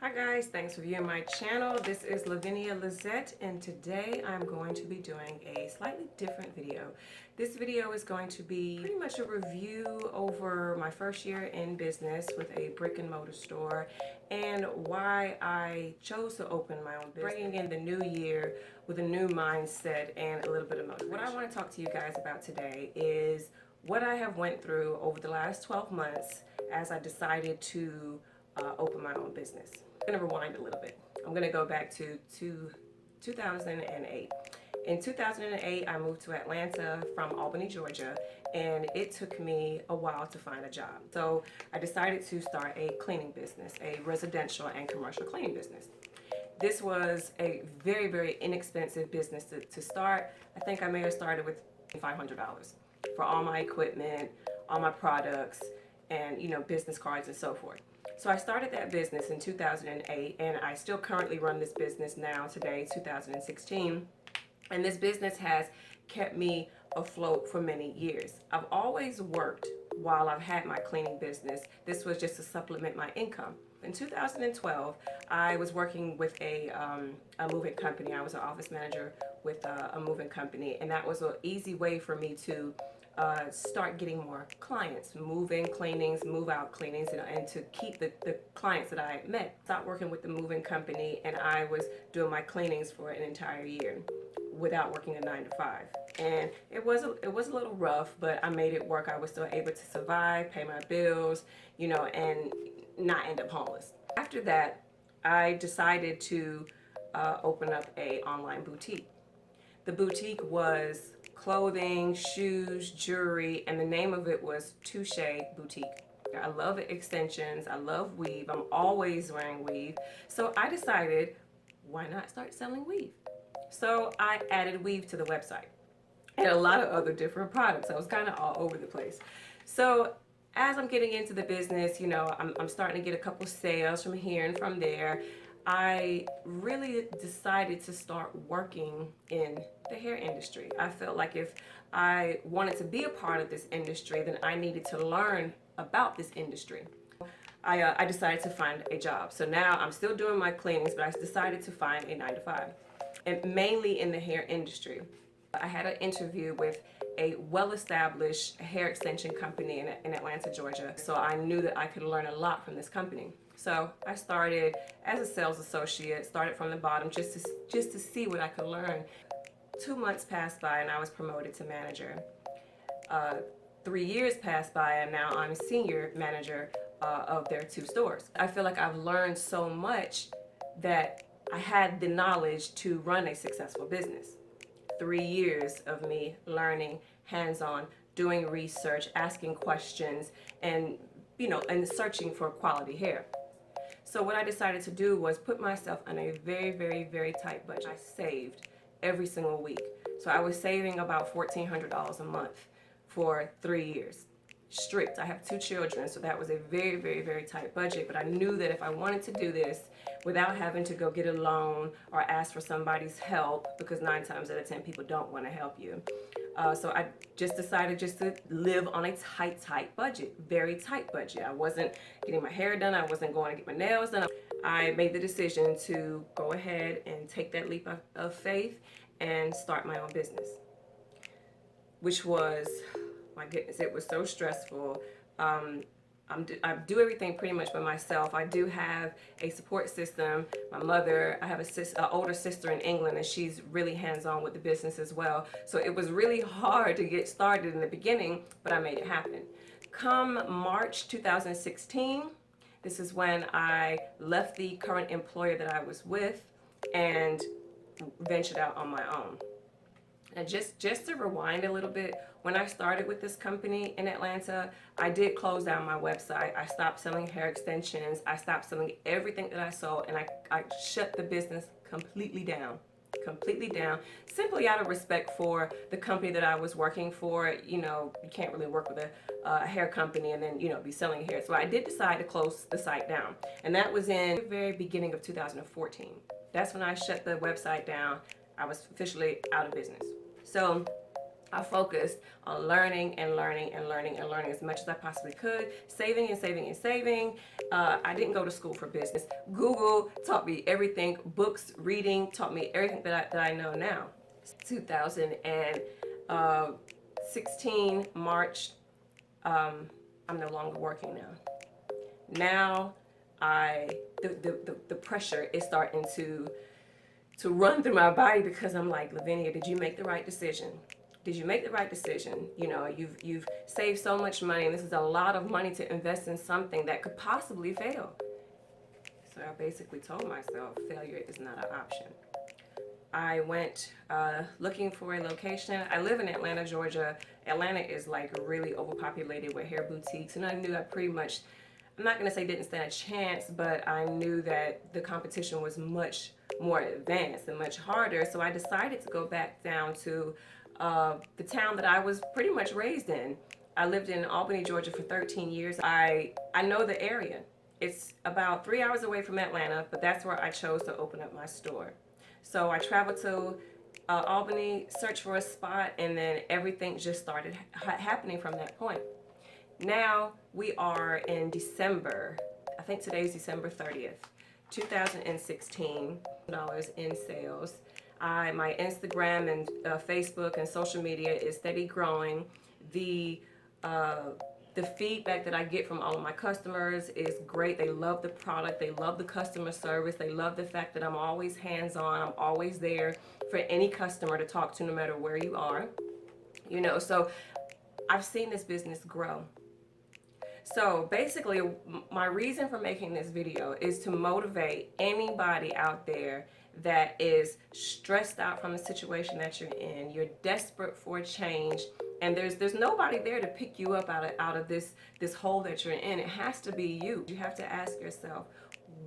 Hi guys, thanks for viewing my channel. This is Lavinia Lizette, and today I'm going to be doing a slightly different video. This video is going to be pretty much a review over my first year in business with a brick and mortar store and why I chose to open my own business, bringing in the new year with a new mindset and a little bit of motivation. What I want to talk to you guys about today is what I have went through over the last 12 months as I decided to open my own business. I'm going to rewind a little bit. I'm going to go back to 2008. In 2008, I moved to Atlanta from Albany, Georgia, and it took me a while to find a job. So I decided to start a cleaning business, a residential and commercial cleaning business. This was a very, very inexpensive business to start. I think I may have started with $500 for all my equipment, all my products, and business cards and so forth. So I started that business in 2008, and I still currently run this business now today, 2016. And this business has kept me afloat for many years. I've always worked while I've had my cleaning business. This was just to supplement my income. In 2012, I was working with a moving company. I was an office manager with a moving company, and that was an easy way for me to start getting more clients, move-in cleanings, move-out cleanings, and to keep the clients that I met. Stopped working with the moving company, and I was doing my cleanings for an entire year without working a 9 to 5. And it was a little rough, but I made it work. I was still able to survive, pay my bills, and not end up homeless. After that, I decided to open up a online boutique. The boutique was clothing, shoes, jewelry, and the name of it was Touche Boutique. I love extensions, I love weave, I'm always wearing weave. So I decided, why not start selling weave? So I added weave to the website and a lot of other different products. I was kind of all over the place. So as I'm getting into the business, I'm starting to get a couple sales from here and from there. I really decided to start working in the hair industry. I felt like if I wanted to be a part of this industry, then I needed to learn about this industry. I decided to find a job. So now I'm still doing my cleanings, but I decided to find a 9 to 5, and mainly in the hair industry. I had an interview with a well-established hair extension company in Atlanta, Georgia. So I knew that I could learn a lot from this company. So I started as a sales associate, started from the bottom just to see what I could learn. 2 months passed by and I was promoted to manager. 3 years passed by and now I'm senior manager of their 2 stores. I feel like I've learned so much that I had the knowledge to run a successful business. 3 years of me learning hands-on, doing research, asking questions, and and searching for quality hair. So what I decided to do was put myself on a very, very, very tight budget. I saved every single week. So I was saving about $1,400 a month for 3 years. Strict. I have 2 children, so that was a very, very, very tight budget. But I knew that if I wanted to do this without having to go get a loan or ask for somebody's help, because 9 times out of 10 people don't want to help you. So I just decided just to live on a tight budget, very tight budget. I wasn't getting my hair done. I wasn't going to get my nails done. I made the decision to go ahead and take that leap of faith and start my own business, which was, my goodness, it was so stressful. I do everything pretty much by myself. I do have a support system. My mother, I have an older sister in England, and she's really hands-on with the business as well. So it was really hard to get started in the beginning, but I made it happen. Come March 2016, this is when I left the current employer that I was with and ventured out on my own. And just to rewind a little bit, when I started with this company in Atlanta, I did close down my website. I stopped selling hair extensions. I stopped selling everything that I sold, and I shut the business completely down, simply out of respect for the company that I was working for. You can't really work with a hair company and then, be selling hair. So I did decide to close the site down, and that was in the very beginning of 2014. That's when I shut the website down. I was officially out of business. So I focused on learning and learning and learning and learning as much as I possibly could, saving and saving and saving. I didn't go to school for business. Google taught me everything. Books, reading taught me everything that I know now. 2016 March, I'm no longer working now. Now the pressure is starting to run through my body, because I'm like, Lavinia, did you make the right decision? Did you make the right decision? You know, you've saved so much money, and this is a lot of money to invest in something that could possibly fail. So I basically told myself failure is not an option. I went looking for a location. I live in Atlanta, Georgia. Atlanta is like really overpopulated with hair boutiques, and I knew I pretty much, I'm not going to say didn't stand a chance, but I knew that the competition was much more advanced and much harder. So I decided to go back down to the town that I was pretty much raised in. I lived in Albany, Georgia for 13 years. I know the area. It's about 3 hours away from Atlanta, but that's where I chose to open up my store. So I traveled to Albany, searched for a spot, and then everything just started happening from that point. Now we are in December. I think today's December 30th, 2016. $1 in sales. My Instagram and Facebook and social media is steady growing. The feedback that I get from all of my customers is great. They love the product. They love the customer service. They love the fact that I'm always hands-on. I'm always there for any customer to talk to, no matter where you are. You know, so I've seen this business grow. So basically, my reason for making this video is to motivate anybody out there that is stressed out from the situation that you're in. You're desperate for change, and there's nobody there to pick you up out of this hole that you're in. It has to be you. You have to ask yourself,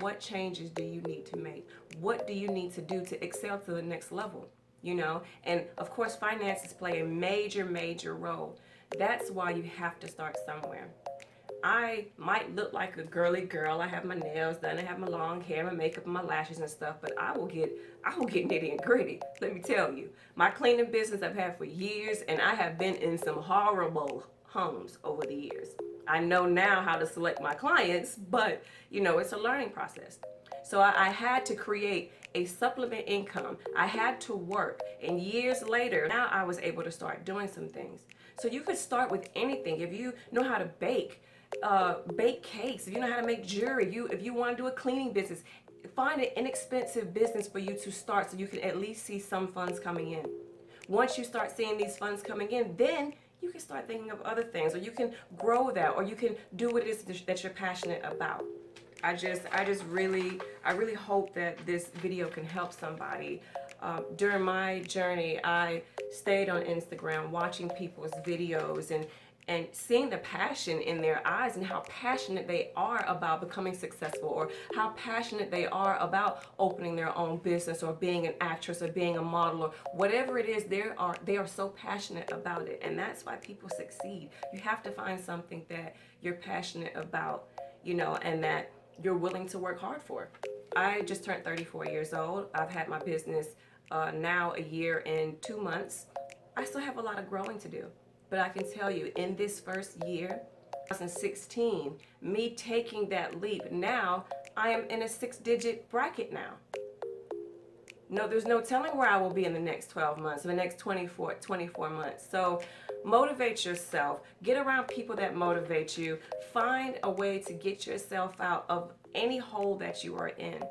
what changes do you need to make? What do you need to do to excel to the next level? You know, and of course, finances play a major role. That's why you have to start somewhere. I might look like a girly girl. I have my nails done, I have my long hair, my makeup, and my lashes and stuff, but I will get nitty and gritty. Let me tell you, my cleaning business I've had for years, and I have been in some horrible homes over the years. I know now how to select my clients, but you know, it's a learning process. So I had to create a supplement income. I had to work, and years later, now I was able to start doing some things. So you could start with anything. If you know how to bake cakes, if you know how to make jewelry, if you want to do a cleaning business, find an inexpensive business for you to start so you can at least see some funds coming in. Once you start seeing these funds coming in, then you can start thinking of other things, or you can grow that, or you can do what it is that you're passionate about. I really hope that this video can help somebody. During my journey, I stayed on Instagram watching people's videos and seeing the passion in their eyes and how passionate they are about becoming successful, or how passionate they are about opening their own business, or being an actress, or being a model, or whatever it is. They are so passionate about it, and that's why people succeed. You have to find something that you're passionate about, you know, and that you're willing to work hard for. I just turned 34 years old. I've had my business now a year and 2 months. I still have a lot of growing to do. But I can tell you, in this first year, 2016, me taking that leap, now I am in a 6-digit bracket now. No, there's no telling where I will be in the next 12 months, in the next 24 months. So motivate yourself. Get around people that motivate you. Find a way to get yourself out of any hole that you are in.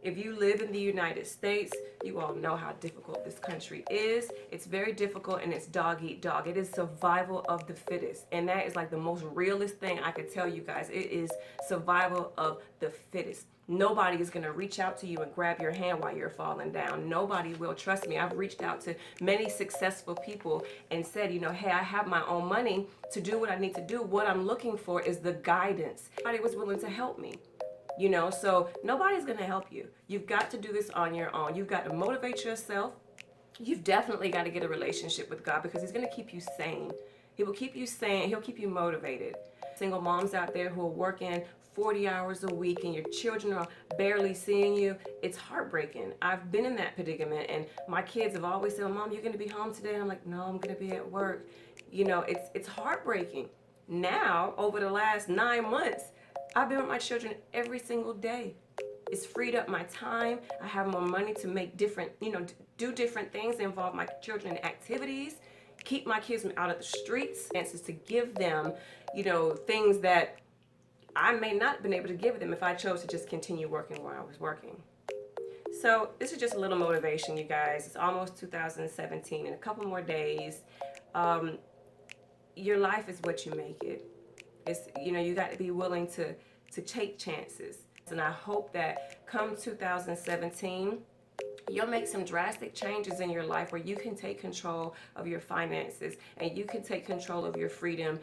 If you live in the United States, you all know how difficult this country is. It's very difficult, and it's dog eat dog. It is survival of the fittest. And that is like the most realest thing I could tell you guys. It is survival of the fittest. Nobody is going to reach out to you and grab your hand while you're falling down. Nobody will. Trust me. I've reached out to many successful people and said, you know, hey, I have my own money to do what I need to do. What I'm looking for is the guidance. Nobody was willing to help me. You know, so nobody's going to help you. You've got to do this on your own. You've got to motivate yourself. You've definitely got to get a relationship with God, because He's going to keep you sane. He will keep you sane. He'll keep you motivated. Single moms out there who are working 40 hours a week and your children are barely seeing you, it's heartbreaking. I've been in that predicament, and my kids have always said, Mom, you're going to be home today? I'm like, no, I'm going to be at work. You know, it's heartbreaking. Now, over the last 9 months, I've been with my children every single day. It's freed up my time. I have more money to make different, do different things that involve my children in activities, keep my kids out of the streets, and to give them, things that I may not have been able to give them if I chose to just continue working where I was working. So this is just a little motivation, you guys. It's almost 2017. In a couple more days, your life is what you make it. It's, you got to be willing to take chances. And I hope that come 2017, you'll make some drastic changes in your life where you can take control of your finances and you can take control of your freedom.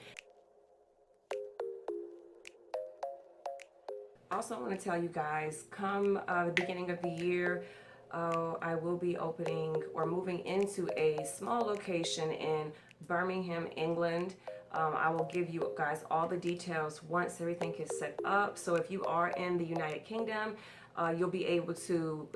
Also, I want to tell you guys, come the beginning of the year, I will be opening or moving into a small location in Birmingham, England. I will give you guys all the details once everything is set up. So if you are in the United Kingdom, you'll be able to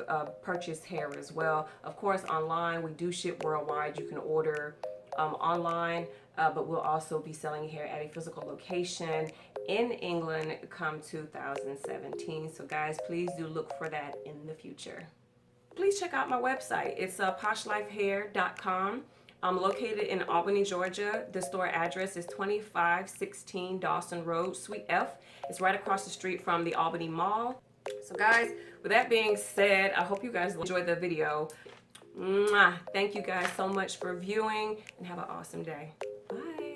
purchase hair as well. Of course, online, we do ship worldwide. You can order online, but we'll also be selling hair at a physical location in England come 2017. So guys, please do look for that in the future. Please check out my website. It's PoshLifeHair.com. I'm located in Albany, Georgia. The store address is 2516 Dawson Road, Suite F. It's right across the street from the Albany Mall. So guys, with that being said, I hope you guys enjoyed the video. Thank you guys so much for viewing, and have an awesome day. Bye.